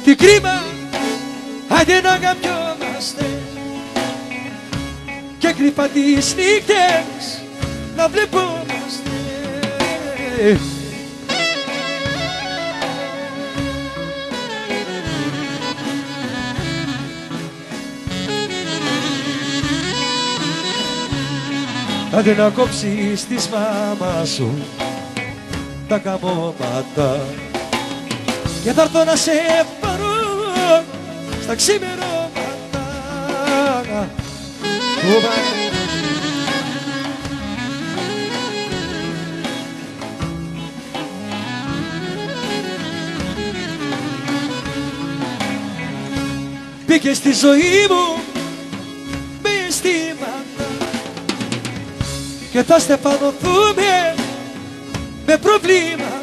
Τι κρίμα, άντε να αγαπιόμαστε και κρυφά τις νύχτες να βλεπόμαστε. Άντε να κόψεις της μάμας σου τα καμώματα και θα έρθω να σε πάρω στα ξημερώματα. Μπήκε στη ζωή μου με αισθήματα και θα στεφανωθούμε με προβλήματα.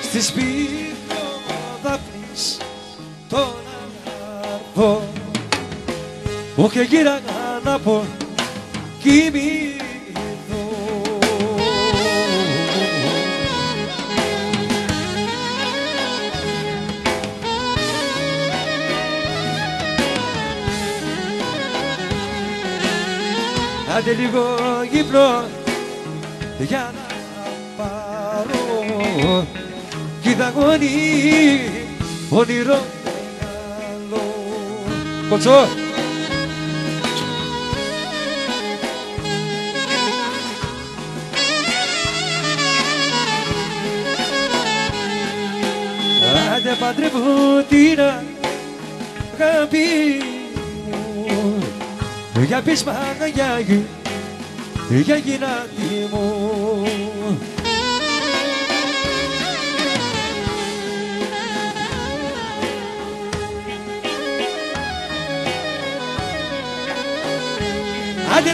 Στις πυκνοδάφνης τον αναρπώ μου και γύραγα να πω κοιμηθώ. Άντε λίγο γύπνο για να πάρω κι δαγώνει όνειρο μεγάλο. Κοτσό! Άντε παντρεύω την αγάπη μου για πείσμα για γυνάτη μου. Άντε